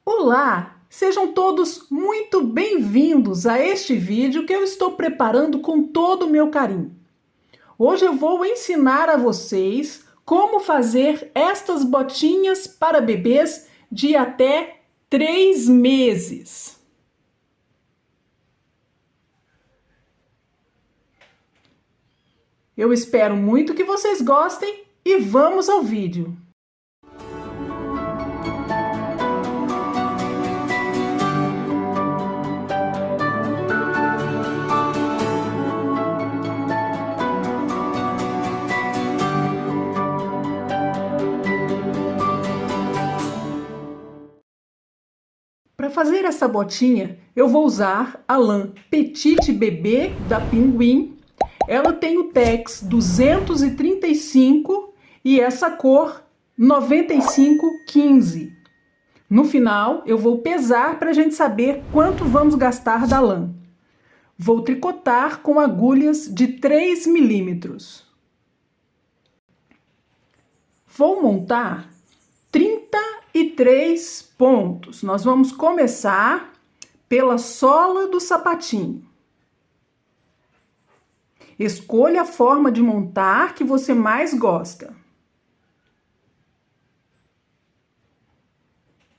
Olá! Sejam todos muito bem-vindos a este vídeo que eu estou preparando com todo o meu carinho. Hoje eu vou ensinar a vocês como fazer estas botinhas para bebês de até 3 meses. Eu espero muito que vocês gostem e vamos ao vídeo. Para fazer essa botinha, eu vou usar a lã Petite Bebê da Pinguim. Ela tem o tex 235 e essa cor 9515. No final, eu vou pesar para a gente saber quanto vamos gastar da lã. Vou tricotar com agulhas de 3 milímetros. Vou montar 33 pontos. Nós vamos começar pela sola do sapatinho. Escolha a forma de montar que você mais gosta.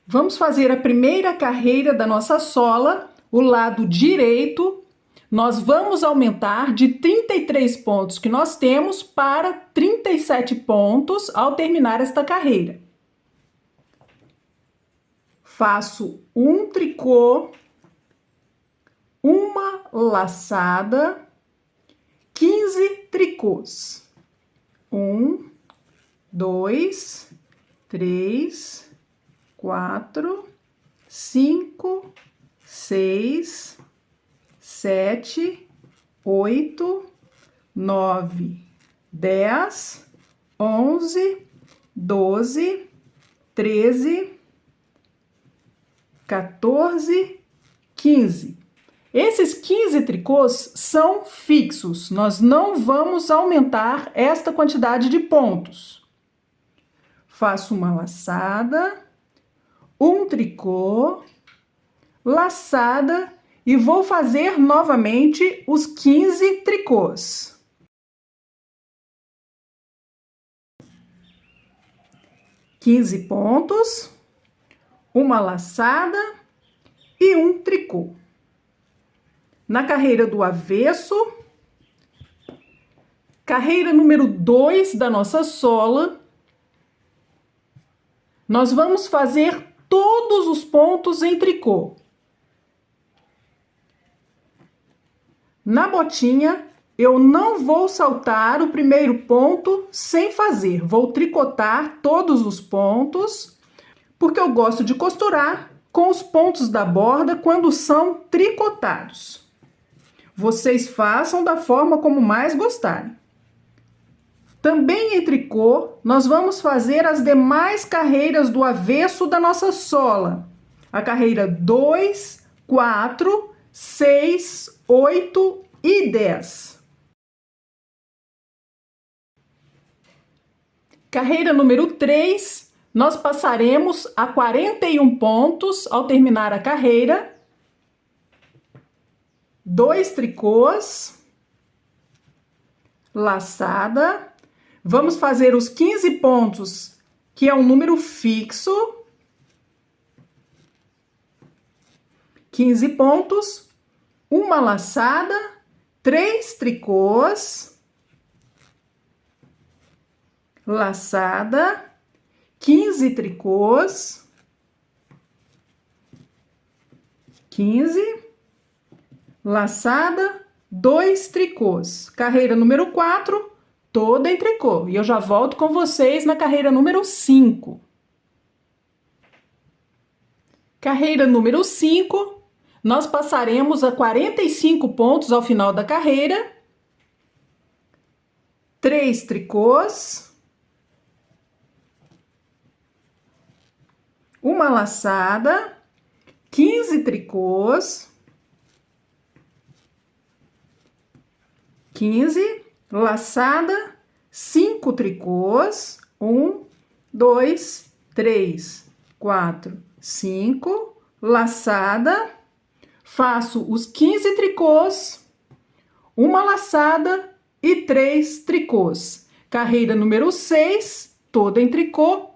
Vamos fazer a primeira carreira da nossa sola, o lado direito. Nós vamos aumentar de 33 pontos que nós temos para 37 pontos ao terminar esta carreira. Faço um tricô, uma laçada, 15 tricôs. 1, 2, 3, 4, 5, 6, 7, 8, 9, 10, 11, 12, 13, 14, 15. Esses 15 tricôs são fixos, nós não vamos aumentar esta quantidade de pontos. Faço uma laçada, um tricô, laçada e vou fazer novamente os 15 tricôs. Quinze pontos, uma laçada e um tricô. Na carreira do avesso, carreira número 2 da nossa sola, nós vamos fazer todos os pontos em tricô. Na botinha, eu não vou saltar o primeiro ponto sem fazer. Vou tricotar todos os pontos, porque eu gosto de costurar com os pontos da borda quando são tricotados. Vocês façam da forma como mais gostarem. Também em tricô, nós vamos fazer as demais carreiras do avesso da nossa sola. A carreira 2, 4, 6, 8 e 10. Carreira número 3, nós passaremos a 41 pontos ao terminar a carreira. 2 tricôs, laçada. Vamos fazer os 15 pontos, que é um número fixo. 15 pontos, uma laçada, 3 tricôs, laçada, 15 tricôs, 15, laçada, 2 tricôs. Carreira número 4, toda em tricô. E eu já volto com vocês na carreira número 5. Carreira número 5, nós passaremos a 45 pontos ao final da carreira. 3 tricôs, uma laçada, 15 tricôs, 15, laçada, 5 tricôs, 1, 2, 3, 4, 5, laçada, faço os 15 tricôs, uma laçada e 3 tricôs. Carreira número 6, toda em tricô,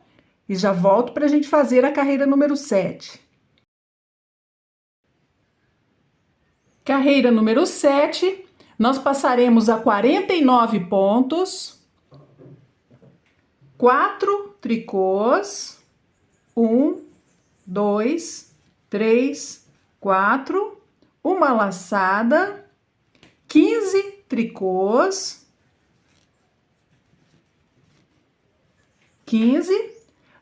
e já volto para a gente fazer a carreira número 7. Carreira número 7, nós passaremos a 49 pontos, 4 tricôs, 1, 2, 3, 4, uma laçada, 15 tricôs, 15,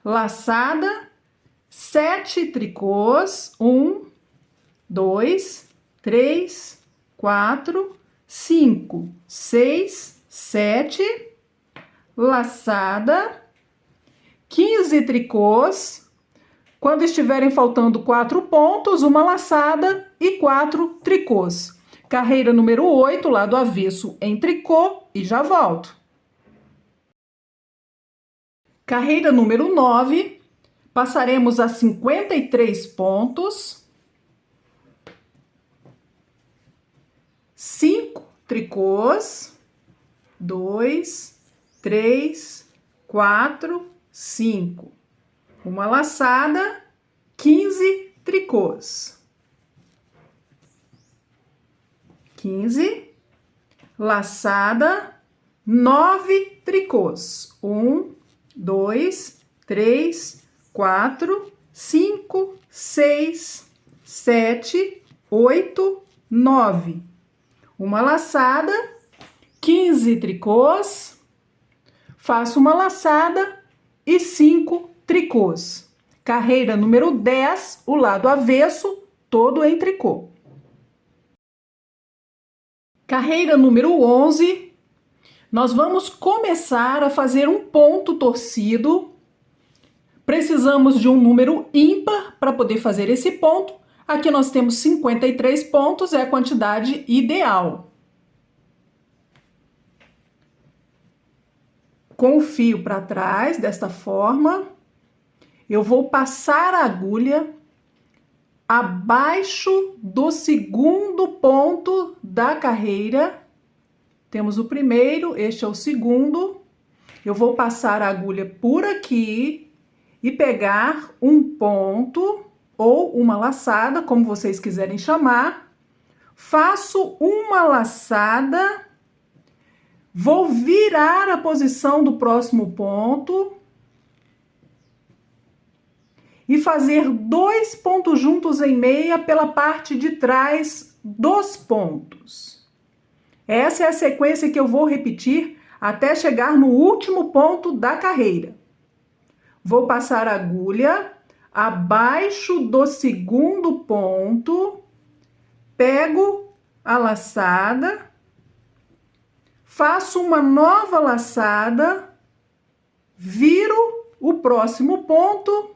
laçada, 7 tricôs, 1, 2, 3, 4, 5, 6, 7, laçada, 15 tricôs. Quando estiverem faltando 4 pontos, uma laçada e 4 tricôs. Carreira número 8, lado avesso em tricô, e já volto. Carreira número 9, passaremos a 53 pontos, 5 tricôs, 2, 3, 4, 5. Uma laçada, 15 tricôs. 15, laçada, 9 tricôs. 1, 2, 3, 4, 5, 6, 7, 8, 9. Uma laçada, 15 tricôs, faço uma laçada e 5 tricôs. Carreira número 10, o lado avesso, todo em tricô. Carreira número 11, nós vamos começar a fazer um ponto torcido. Precisamos de um número ímpar para poder fazer esse ponto. Aqui nós temos 53 pontos, é a quantidade ideal. Com o fio para trás, desta forma, eu vou passar a agulha abaixo do segundo ponto da carreira. Temos o primeiro, este é o segundo. Eu vou passar a agulha por aqui e pegar um ponto ou uma laçada, como vocês quiserem chamar. Faço uma laçada, vou virar a posição do próximo ponto e fazer 2 pontos juntos em meia pela parte de trás dos pontos. Essa é a sequência que eu vou repetir até chegar no último ponto da carreira. Vou passar a agulha abaixo do segundo ponto, pego a laçada, faço uma nova laçada, viro o próximo ponto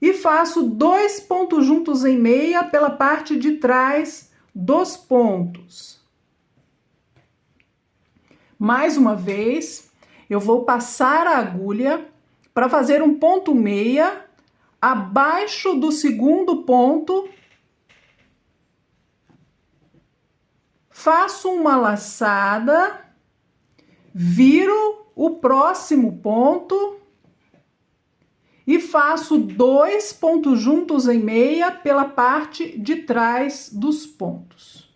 e faço 2 pontos juntos em meia pela parte de trás dos pontos. Mais uma vez, eu vou passar a agulha para fazer um ponto meia abaixo do segundo ponto, faço uma laçada, viro o próximo ponto e faço 2 pontos juntos em meia pela parte de trás dos pontos.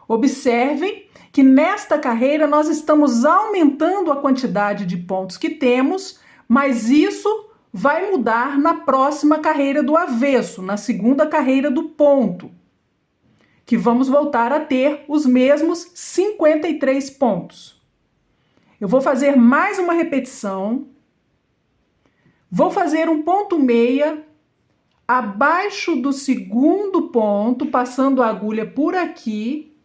Observem que nesta carreira nós estamos aumentando a quantidade de pontos que temos, mas isso vai mudar na próxima carreira do avesso, na segunda carreira do ponto, que vamos voltar a ter os mesmos 53 pontos. Eu vou fazer mais uma repetição. Vou fazer um ponto meia abaixo do segundo ponto, passando a agulha por aqui,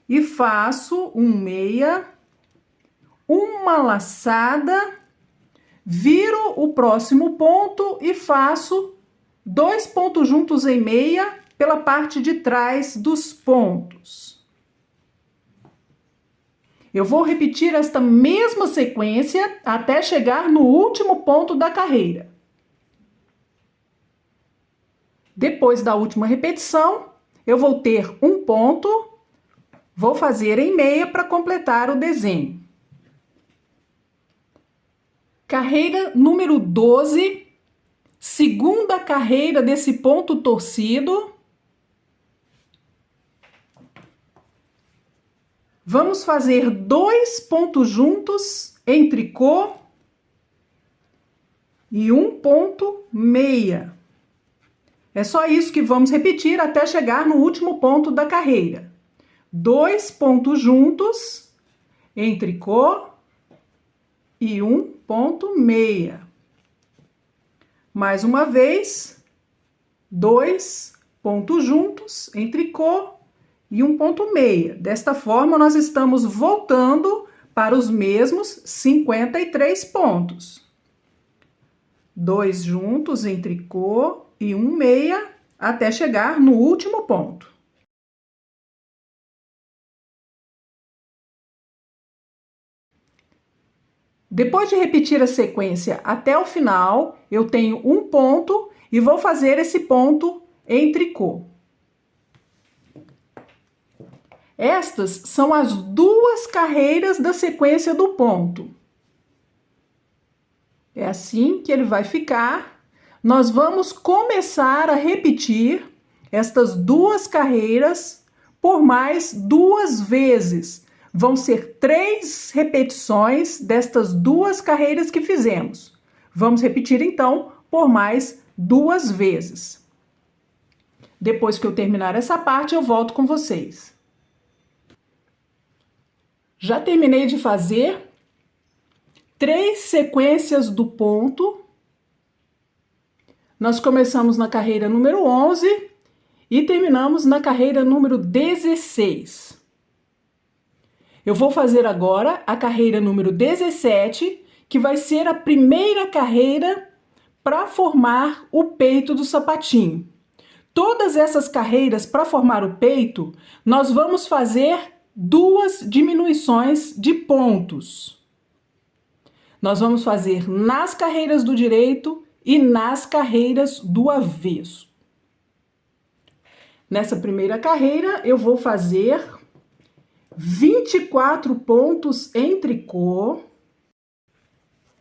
e faço um meia, uma laçada, viro o próximo ponto e faço 2 pontos juntos em meia pela parte de trás dos pontos. Eu vou repetir esta mesma sequência até chegar no último ponto da carreira. Depois da última repetição, eu vou ter um ponto, vou fazer em meia para completar o desenho. Carreira número 12, segunda carreira desse ponto torcido. Vamos fazer 2 pontos juntos em tricô e um ponto meia. É só isso que vamos repetir até chegar no último ponto da carreira. 2 pontos juntos em tricô e um ponto meia. Mais uma vez, 2 pontos juntos em tricô e um ponto meia. Desta forma, nós estamos voltando para os mesmos 53 pontos. 2 juntos em tricô e um meia até chegar no último ponto. Depois de repetir a sequência até o final, eu tenho um ponto e vou fazer esse ponto em tricô. Estas são as 2 carreiras da sequência do ponto. É assim que ele vai ficar. Nós vamos começar a repetir estas 2 carreiras por mais 2 vezes. Vão ser 3 repetições destas 2 carreiras que fizemos. Vamos repetir então por mais 2 vezes. Depois que eu terminar essa parte, eu volto com vocês. Já terminei de fazer 3 sequências do ponto. Nós começamos na carreira número 11 e terminamos na carreira número 16. Eu vou fazer agora a carreira número 17, que vai ser a primeira carreira para formar o peito do sapatinho. Todas essas carreiras para formar o peito, nós vamos fazer 2 diminuições de pontos. Nós vamos fazer nas carreiras do direito e nas carreiras do avesso. Nessa primeira carreira, eu vou fazer 24 pontos em tricô,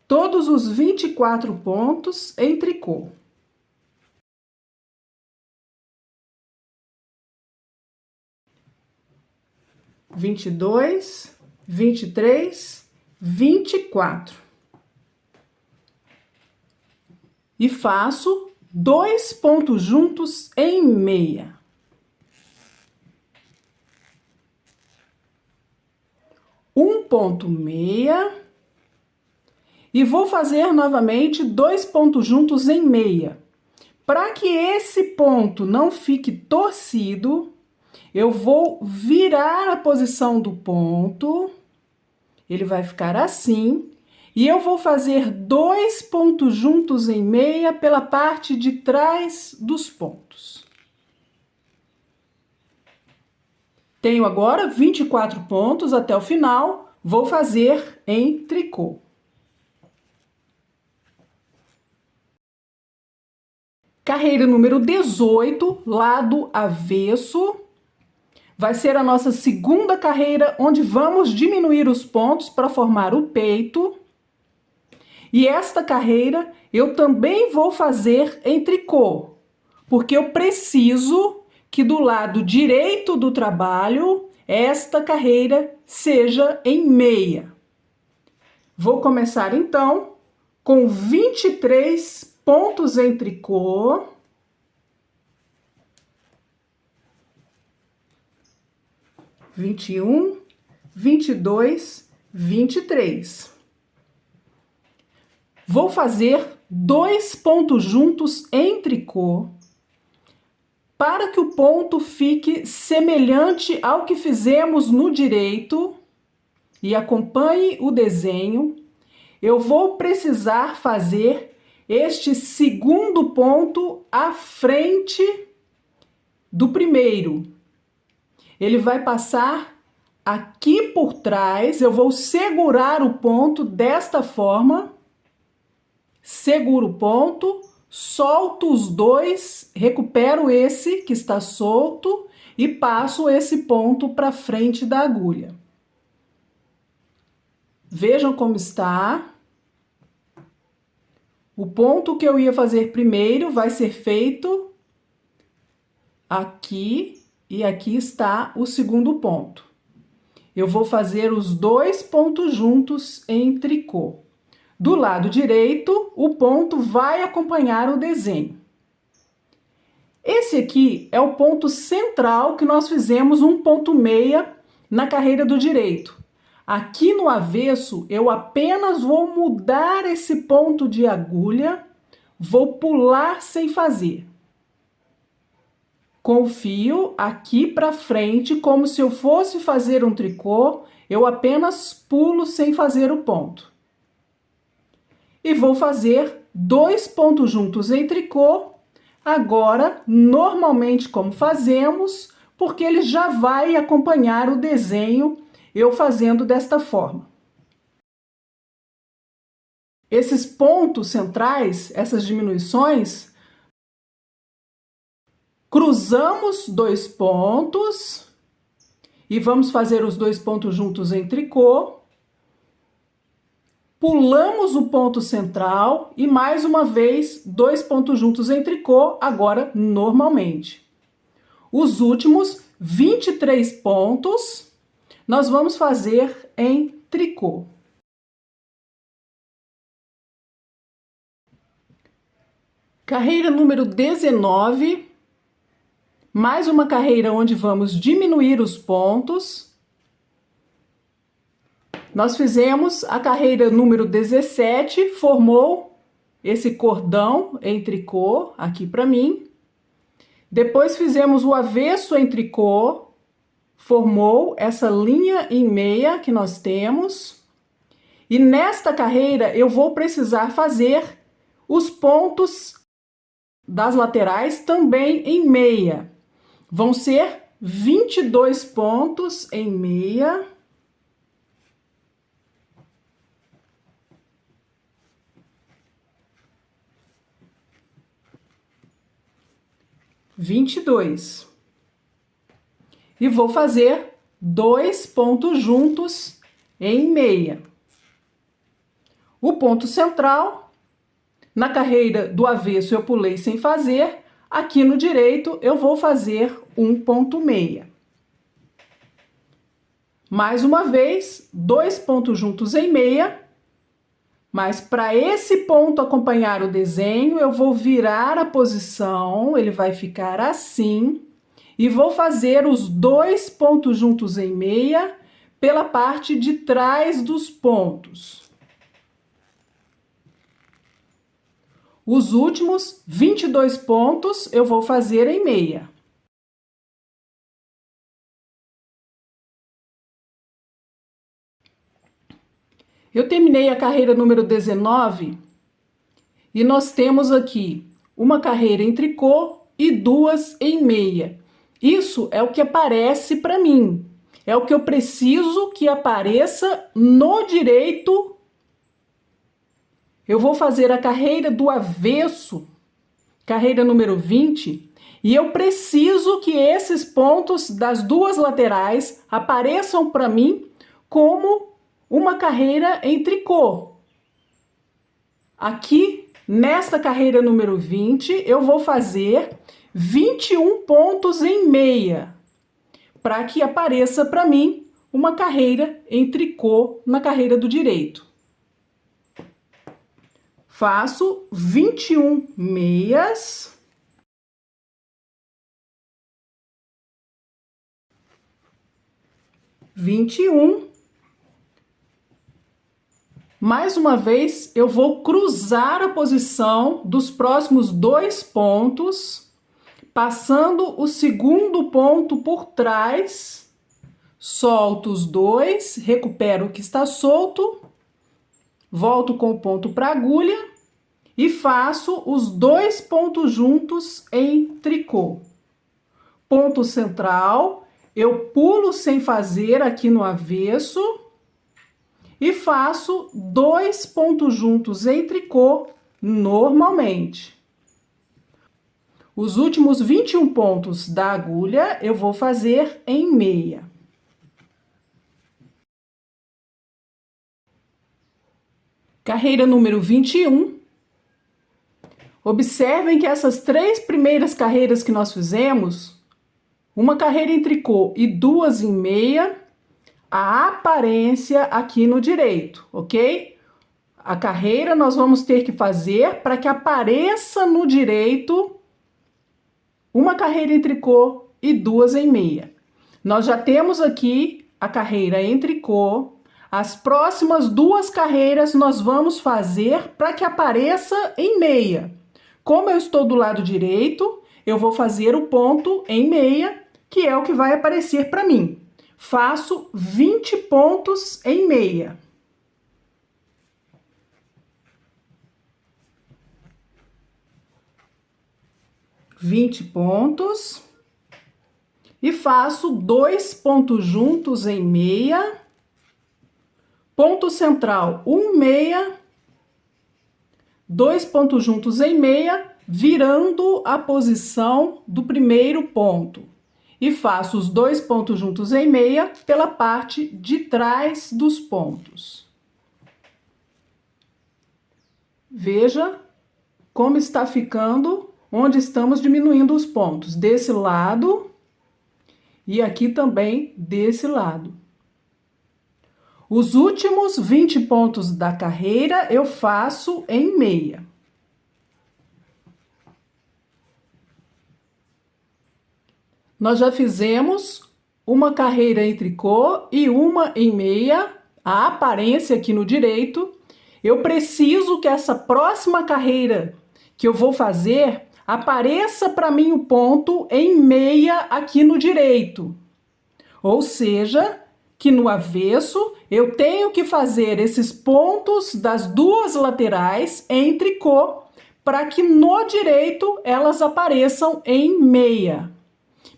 todos os 24 pontos em tricô. Vinte e dois, 23, 24. E faço 2 pontos juntos em meia. Um ponto meia. E vou fazer novamente 2 pontos juntos em meia. Para que esse ponto não fique torcido, eu vou virar a posição do ponto. Ele vai ficar assim. E eu vou fazer 2 pontos juntos em meia pela parte de trás dos pontos. Tenho agora 24 pontos até o final, vou fazer em tricô. Carreira número 18, lado avesso. Vai ser a nossa segunda carreira, onde vamos diminuir os pontos para formar o peito. E esta carreira eu também vou fazer em tricô, porque eu preciso que do lado direito do trabalho, esta carreira seja em meia. Vou começar então com 23 pontos em tricô. Vinte e um, 22, 23. Vou fazer 2 pontos juntos em tricô para que o ponto fique semelhante ao que fizemos no direito e acompanhe o desenho. Eu vou precisar fazer este segundo ponto à frente do primeiro. Ele vai passar aqui por trás, eu vou segurar o ponto desta forma. Seguro o ponto, solto os dois, recupero esse que está solto e passo esse ponto para frente da agulha. Vejam como está. O ponto que eu ia fazer primeiro vai ser feito aqui, e aqui está o segundo ponto. Eu vou fazer os dois pontos juntos em tricô. Do lado direito, o ponto vai acompanhar o desenho. Esse aqui é o ponto central que nós fizemos um ponto meia na carreira do direito. Aqui no avesso, eu apenas vou mudar esse ponto de agulha, vou pular sem fazer. Com o fio aqui para frente, como se eu fosse fazer um tricô, eu apenas pulo sem fazer o ponto. E vou fazer dois pontos juntos em tricô, agora, normalmente como fazemos, porque ele já vai acompanhar o desenho eu fazendo desta forma. Esses pontos centrais, essas diminuições, cruzamos dois pontos e vamos fazer os dois pontos juntos em tricô. Pulamos o ponto central e mais uma vez dois pontos juntos em tricô, agora normalmente. Os últimos 23 pontos nós vamos fazer em tricô. Carreira número 19, mais uma carreira onde vamos diminuir os pontos. Nós fizemos a carreira número 17, formou esse cordão em tricô aqui para mim. Depois fizemos o avesso em tricô, formou essa linha em meia que nós temos. E nesta carreira eu vou precisar fazer os pontos das laterais também em meia. Vão ser 22 pontos em meia. E vou fazer dois pontos juntos em meia. O ponto central, na carreira do avesso eu pulei sem fazer, aqui no direito eu vou fazer um ponto meia. Mais uma vez, dois pontos juntos em meia, mas para esse ponto acompanhar o desenho, eu vou virar a posição, ele vai ficar assim. E vou fazer os dois pontos juntos em meia pela parte de trás dos pontos. Os últimos 22 pontos eu vou fazer em meia. Eu terminei a carreira número 19 e nós temos aqui uma carreira em tricô e duas em meia. Isso é o que aparece para mim, é o que eu preciso que apareça no direito. Eu vou fazer a carreira do avesso, carreira número 20, e eu preciso que esses pontos das duas laterais apareçam para mim como uma carreira em tricô. Aqui, nesta carreira número 20, eu vou fazer 21 pontos em meia, para que apareça para mim uma carreira em tricô na carreira do direito. Faço 21 meias. Mais uma vez, eu vou cruzar a posição dos próximos dois pontos, passando o segundo ponto por trás, solto os dois, recupero o que está solto, volto com o ponto para a agulha e faço os dois pontos juntos em tricô. Ponto central, eu pulo sem fazer aqui no avesso e faço dois pontos juntos em tricô normalmente. Os últimos 21 pontos da agulha eu vou fazer em meia. Carreira número 21. Observem que essas 3 primeiras carreiras que nós fizemos, uma carreira em tricô e 2 em meia, a aparência aqui no direito, ok? A carreira nós vamos ter que fazer para que apareça no direito uma carreira em tricô e 2 em meia. Nós já temos aqui a carreira em tricô. As próximas 2 carreiras nós vamos fazer para que apareça em meia. Como eu estou do lado direito, eu vou fazer o ponto em meia, que é o que vai aparecer para mim. Faço 20 pontos em meia. Pontos. E faço 2 pontos juntos em meia. Ponto central, 1 meia. 2 pontos juntos em meia, virando a posição do primeiro ponto. E faço os 2 pontos juntos em meia pela parte de trás dos pontos. Veja como está ficando, onde estamos diminuindo os pontos. Desse lado e aqui também desse lado. Os últimos 20 pontos da carreira eu faço em meia. Nós já fizemos uma carreira em tricô e uma em meia, a aparência aqui no direito. Eu preciso que essa próxima carreira que eu vou fazer apareça para mim o ponto em meia aqui no direito. Ou seja, que no avesso eu tenho que fazer esses pontos das 2 laterais em tricô para que no direito elas apareçam em meia.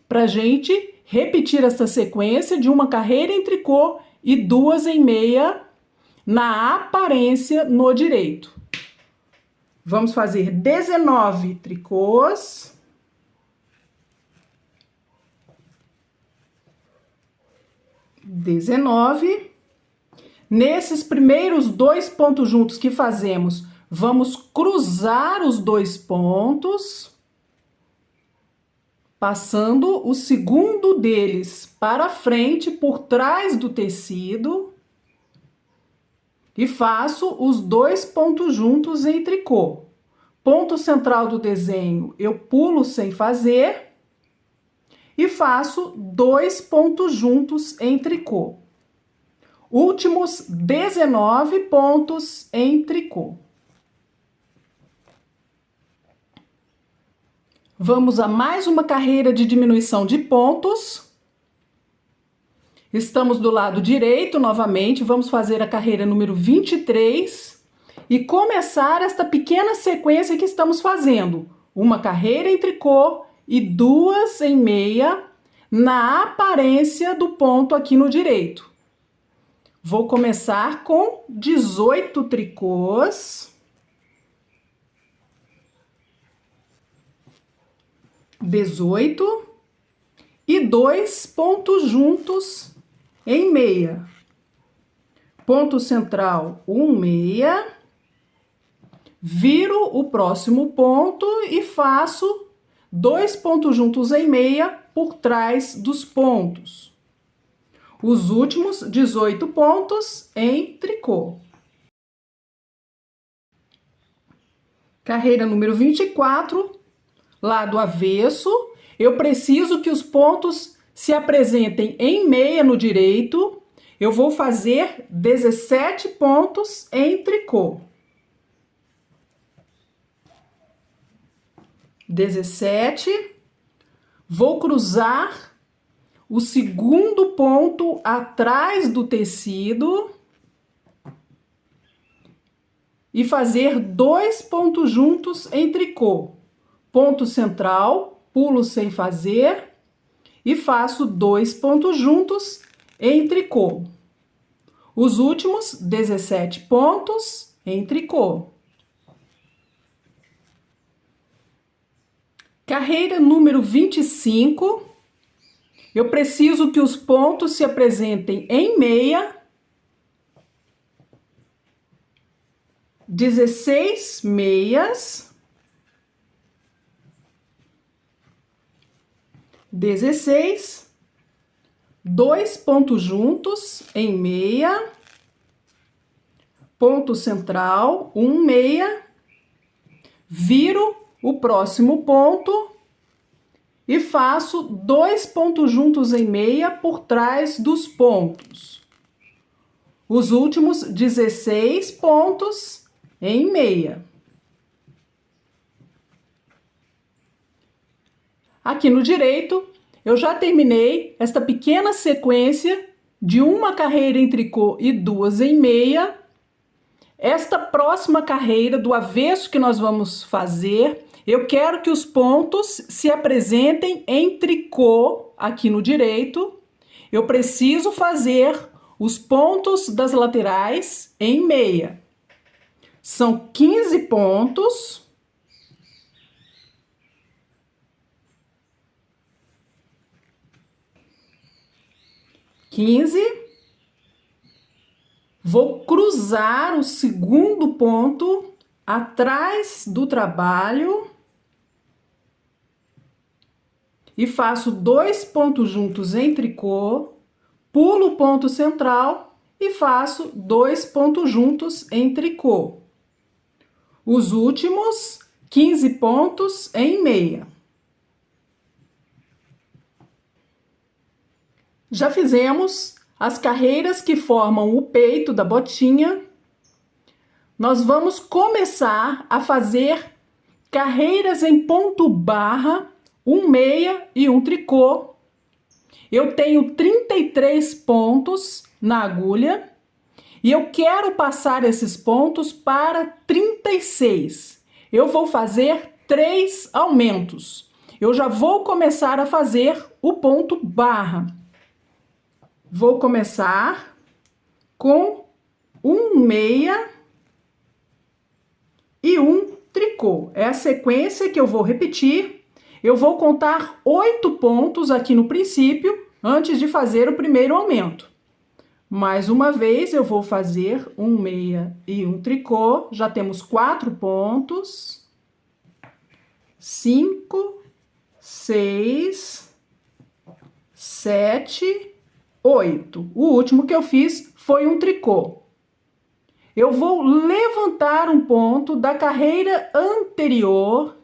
Para a gente repetir essa sequência de uma carreira em tricô e 2 em meia na aparência no direito. Vamos fazer 19 tricôs. 19. Nesses primeiros 2 pontos juntos que fazemos, vamos cruzar os 2 pontos, passando o segundo deles para frente, por trás do tecido, e faço os 2 pontos juntos em tricô. Ponto central do desenho, eu pulo sem fazer e faço 2 pontos juntos em tricô. Últimos 19 pontos em tricô. Vamos a mais uma carreira de diminuição de pontos. Estamos do lado direito novamente, vamos fazer a carreira número 23 e começar esta pequena sequência que estamos fazendo. Uma carreira em tricô e 2 em meia na aparência do ponto aqui no direito. Vou começar com 18 tricôs. 18 e 2 pontos juntos em meia. Ponto central, 1 meia. Viro o próximo ponto e faço 2 pontos juntos em meia por trás dos pontos. Os últimos 18 pontos em tricô. Carreira número 24, lado avesso. Eu preciso que os pontos se apresentem em meia no direito. Eu vou fazer 17 pontos em tricô. 17. Vou cruzar o segundo ponto atrás do tecido e fazer 2 pontos juntos em tricô. Ponto central, pulo sem fazer e faço 2 pontos juntos em tricô. Os últimos 17 pontos em tricô. Carreira número 25. Eu preciso que os pontos se apresentem em meia. 16 meias. 16. 2 pontos juntos em meia. Ponto central, 1 meia. Viro o próximo ponto e faço 2 pontos juntos em meia por trás dos pontos. Os últimos 16 pontos em meia. Aqui no direito, eu já terminei esta pequena sequência de uma carreira em tricô e 2 em meia. Esta próxima carreira do avesso que nós vamos fazer, eu quero que os pontos se apresentem em tricô aqui no direito. Eu preciso fazer os pontos das laterais em meia. São 15 pontos. Vou cruzar o segundo ponto atrás do trabalho e faço 2 pontos juntos em tricô, pulo o ponto central e faço 2 pontos juntos em tricô. Os últimos 15 pontos em meia. Já fizemos as carreiras que formam o peito da botinha. Nós vamos começar a fazer carreiras em ponto barra, 1 meia e 1 tricô. Eu tenho 33 pontos na agulha e eu quero passar esses pontos para 36. Eu vou fazer 3 aumentos. Eu já vou começar a fazer o ponto barra. Vou começar com 1 meia e 1 tricô. É a sequência que eu vou repetir. Eu vou contar 8 pontos aqui no princípio, antes de fazer o primeiro aumento. Mais uma vez, eu vou fazer 1 meia e 1 tricô. Já temos 4 pontos. 5, 6, 7, 8. O último que eu fiz foi um tricô. Eu vou levantar um ponto da carreira anterior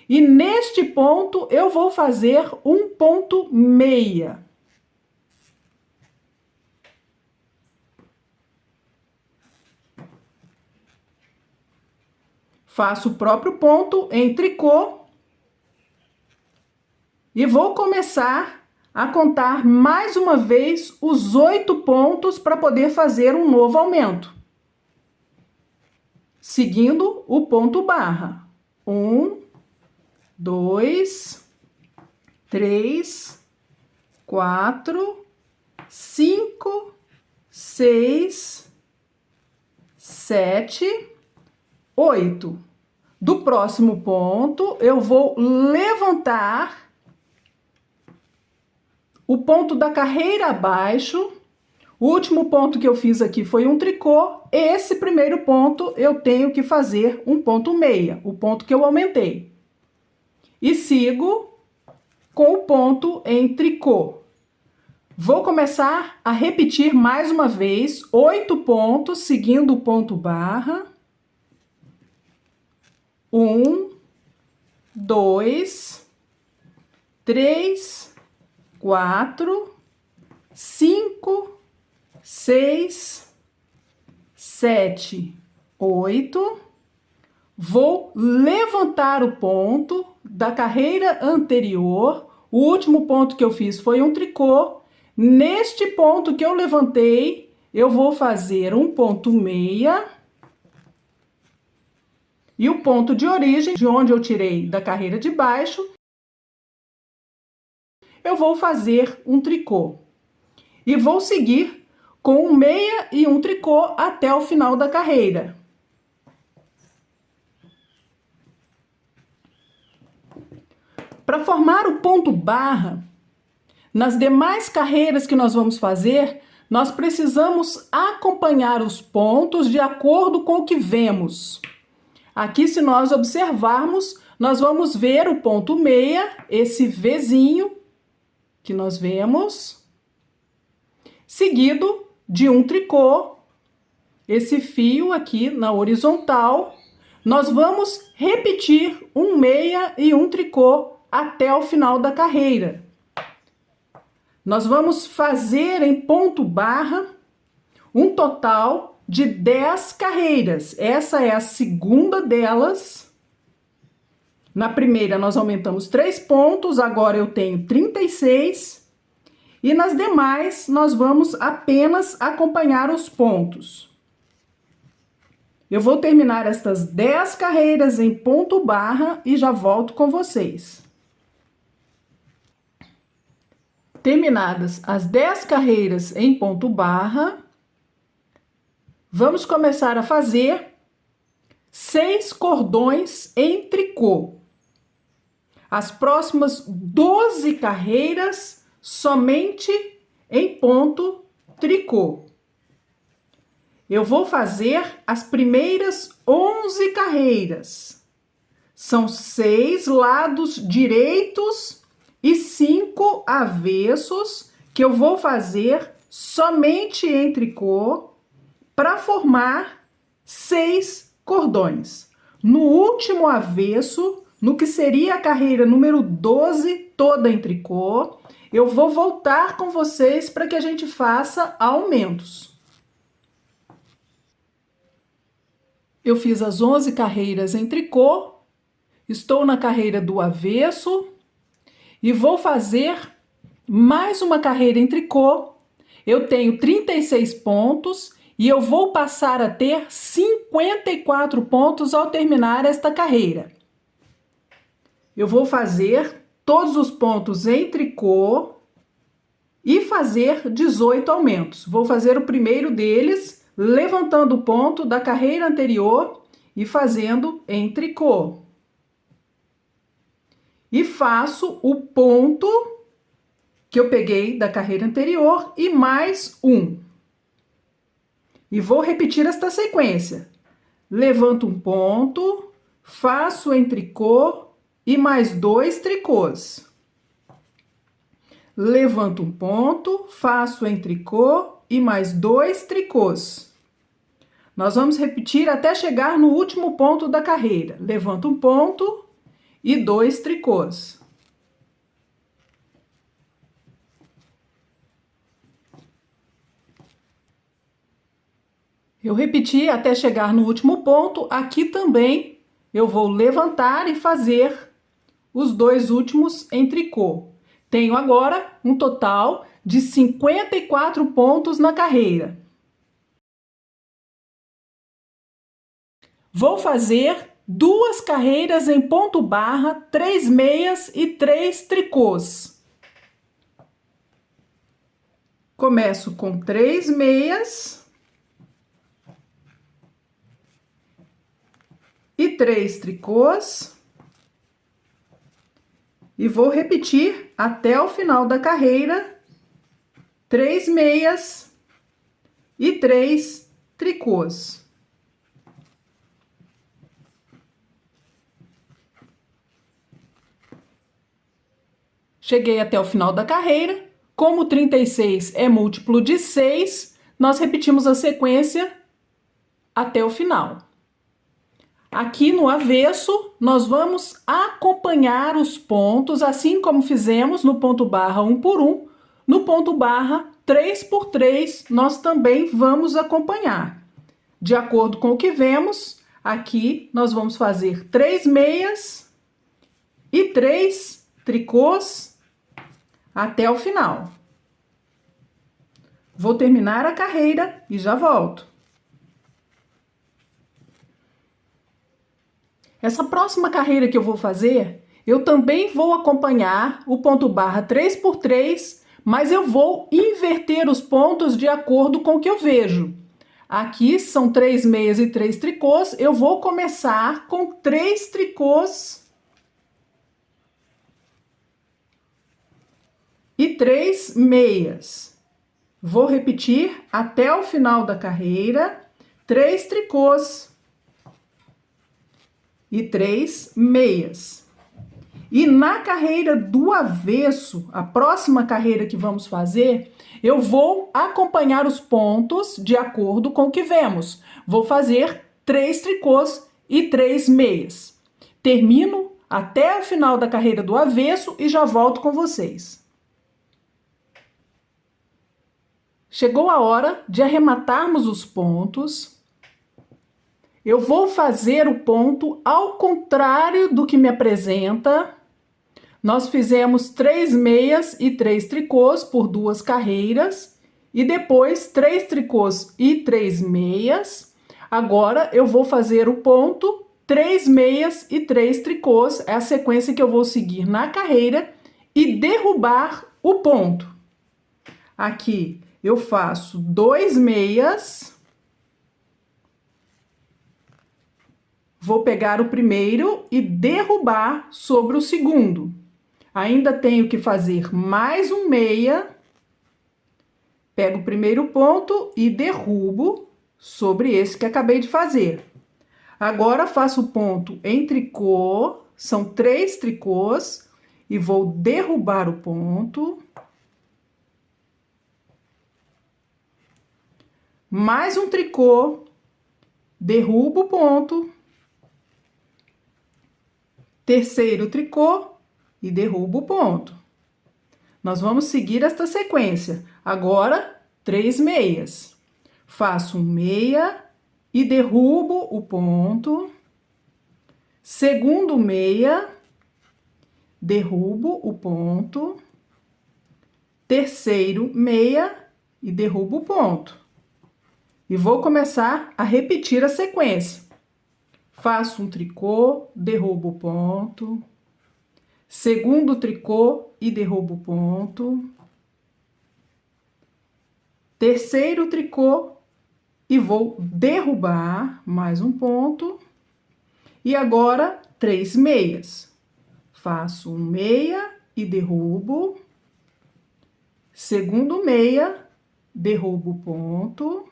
e neste ponto eu vou fazer um ponto meia. Faço o próprio ponto em tricô e vou começar a contar mais uma vez os 8 pontos para poder fazer um novo aumento. Seguindo o ponto barra. 1, 2, 3, 4, 5, 6, 7, 8. Do próximo ponto, eu vou levantar o ponto da carreira abaixo. O último ponto que eu fiz aqui foi um tricô. Esse primeiro ponto eu tenho que fazer um ponto meia, o ponto que eu aumentei. E sigo com o ponto em tricô. Vou começar a repetir mais uma vez 8 pontos, seguindo o ponto barra. 1, 2, 3, 4, 5, 6, 7, 8. Vou levantar o ponto da carreira anterior. O último ponto que eu fiz foi um tricô. Neste ponto que eu levantei, eu vou fazer um ponto meia. E o ponto de origem, de onde eu tirei da carreira de baixo, eu vou fazer um tricô. E vou seguir com um meia e um tricô até o final da carreira. Para formar o ponto barra, nas demais carreiras que nós vamos fazer, nós precisamos acompanhar os pontos de acordo com o que vemos. Aqui, se nós observarmos, nós vamos ver o ponto meia, esse Vzinho que nós vemos, seguido de um tricô, esse fio aqui na horizontal. Nós vamos repetir um meia e um tricô até o final da carreira. Nós vamos fazer em ponto barra um total de 10 carreiras. Essa é a segunda delas. Na primeira nós aumentamos 3 pontos, agora eu tenho 36. E nas demais nós vamos apenas acompanhar os pontos. Eu vou terminar estas 10 carreiras em ponto barra e já volto com vocês. Terminadas as 10 carreiras em ponto barra, vamos começar a fazer 6 cordões em tricô. As próximas 12 carreiras somente em ponto tricô. Eu vou fazer as primeiras 11 carreiras. São 6 lados direitos e 5 avessos que eu vou fazer somente em tricô para formar 6 cordões. No último avesso, no que seria a carreira número 12, toda em tricô, eu vou voltar com vocês para que a gente faça aumentos. Eu fiz as 11 carreiras em tricô, estou na carreira do avesso e vou fazer mais uma carreira em tricô. Eu tenho 36 pontos e eu vou passar a ter 54 pontos ao terminar esta carreira. Eu vou fazer todos os pontos em tricô e fazer 18 aumentos. Vou fazer o primeiro deles, levantando o ponto da carreira anterior e fazendo em tricô. E faço o ponto que eu peguei da carreira anterior e mais um. E vou repetir esta sequência. Levanto um ponto, faço em tricô e mais 2 tricôs. Levanto um ponto, faço em tricô e mais 2 tricôs. Nós vamos repetir até chegar no último ponto da carreira. Levanto um ponto e 2 tricôs. Eu repeti até chegar no último ponto. Aqui também eu vou levantar e fazer os 2 últimos em tricô. Tenho agora um total de 54 pontos na carreira. Vou fazer 2 carreiras em ponto barra, 3 meias e 3 tricôs. Começo com 3 meias e 3 tricôs e vou repetir até o final da carreira 3 meias e 3 tricôs. Cheguei até o final da carreira. Como 36 é múltiplo de 6, nós repetimos a sequência até o final. Aqui no avesso, nós vamos acompanhar os pontos, assim como fizemos no ponto barra 1 por 1. No ponto barra 3 por 3, nós também vamos acompanhar. De acordo com o que vemos, aqui nós vamos fazer 3 meias e 3 tricôs até o final. Vou terminar a carreira e já volto. Essa próxima carreira que eu vou fazer, eu também vou acompanhar o ponto barra 3 por 3, mas eu vou inverter os pontos de acordo com o que eu vejo. Aqui são 3 meias e 3 tricôs, eu vou começar com 3 tricôs e 3 meias. Vou repetir até o final da carreira, 3 tricôs e 3 meias. E na carreira do avesso, a próxima carreira que vamos fazer, eu vou acompanhar os pontos de acordo com o que vemos. Vou fazer 3 tricôs e 3 meias. Termino até o final da carreira do avesso e já volto com vocês. Chegou a hora de arrematarmos os pontos. Eu vou fazer o ponto ao contrário do que me apresenta. Nós fizemos 3 meias e 3 tricôs por 2 carreiras. E depois 3 tricôs e 3 meias. Agora eu vou fazer o ponto, 3 meias e 3 tricôs. É a sequência que eu vou seguir na carreira e derrubar o ponto. Aqui eu faço 2 meias. Vou pegar o primeiro e derrubar sobre o segundo. Ainda tenho que fazer mais um meia. Pego o primeiro ponto e derrubo sobre esse que acabei de fazer. Agora faço o ponto em tricô, são 3 tricôs, e vou derrubar o ponto. Mais um tricô, derrubo o ponto. Terceiro tricô e derrubo o ponto. Nós vamos seguir esta sequência. Agora, 3 meias. Faço um meia e derrubo o ponto. Segundo meia, derrubo o ponto. Terceiro meia e derrubo o ponto. E vou começar a repetir a sequência. Faço um tricô, derrubo o ponto. Segundo tricô e derrubo o ponto. Terceiro tricô e vou derrubar mais um ponto. E agora, 3 meias. Faço um meia e derrubo. Segundo meia, derrubo o ponto.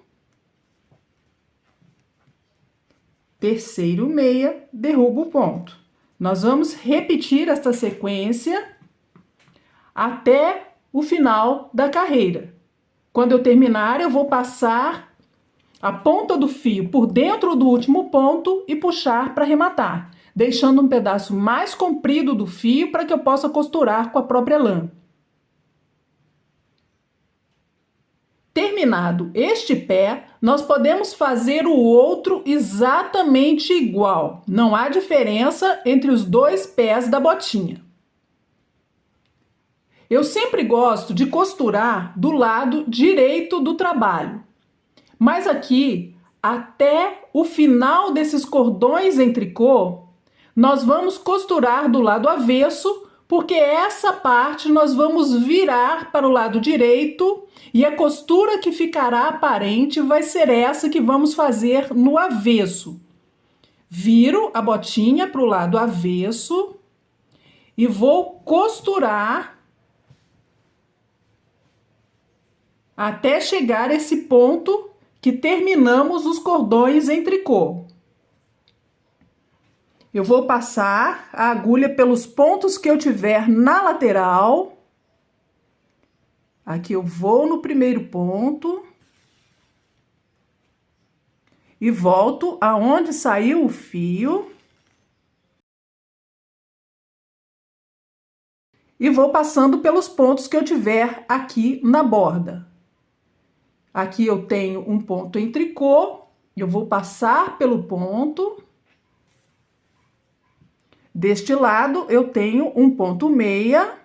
Terceiro meia, derrubo o ponto. Nós vamos repetir esta sequência até o final da carreira. Quando eu terminar, eu vou passar a ponta do fio por dentro do último ponto e puxar para arrematar, deixando um pedaço mais comprido do fio para que eu possa costurar com a própria lã. Terminado este pé, nós podemos fazer o outro exatamente igual. Não há diferença entre os 2 pés da botinha. Eu sempre gosto de costurar do lado direito do trabalho. Mas aqui, até o final desses cordões em tricô, nós vamos costurar do lado avesso, porque essa parte nós vamos virar para o lado direito e a costura que ficará aparente vai ser essa que vamos fazer no avesso. Viro a botinha para o lado avesso e vou costurar até chegar a esse ponto que terminamos os cordões em tricô. Eu vou passar a agulha pelos pontos que eu tiver na lateral. Aqui eu vou no primeiro ponto. E volto aonde saiu o fio. E vou passando pelos pontos que eu tiver aqui na borda. Aqui eu tenho um ponto em tricô. Eu vou passar pelo ponto. Deste lado, eu tenho um ponto meia.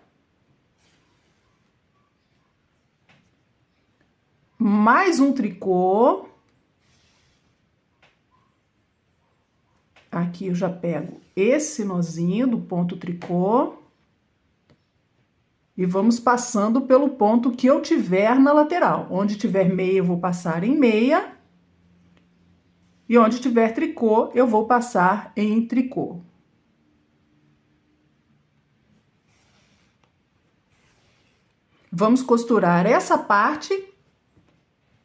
Mais um tricô. Aqui eu já pego esse nozinho do ponto tricô. E vamos passando pelo ponto que eu tiver na lateral. Onde tiver meia, eu vou passar em meia. E onde tiver tricô, eu vou passar em tricô. Vamos costurar essa parte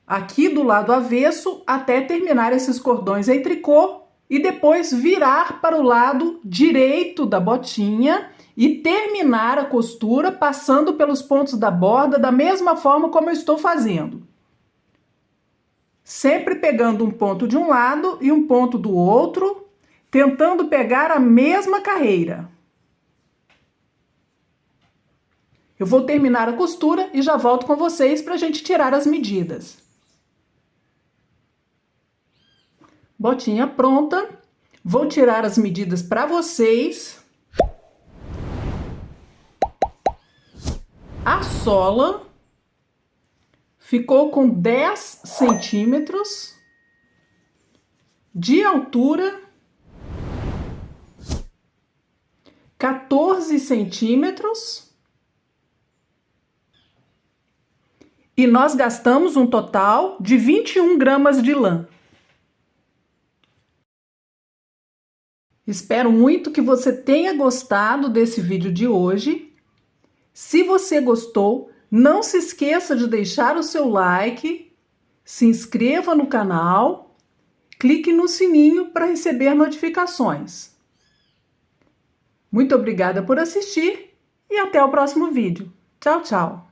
aqui do lado avesso até terminar esses cordões em tricô e depois virar para o lado direito da botinha e terminar a costura passando pelos pontos da borda da mesma forma como eu estou fazendo. Sempre pegando um ponto de um lado e um ponto do outro, tentando pegar a mesma carreira. Eu vou terminar a costura e já volto com vocês para a gente tirar as medidas. Botinha pronta. Vou tirar as medidas para vocês. A sola ficou com 10 centímetros de altura, 14 centímetros. E nós gastamos um total de 21 gramas de lã. Espero muito que você tenha gostado desse vídeo de hoje. Se você gostou, não se esqueça de deixar o seu like, se inscreva no canal, clique no sininho para receber notificações. Muito obrigada por assistir e até o próximo vídeo. Tchau, tchau!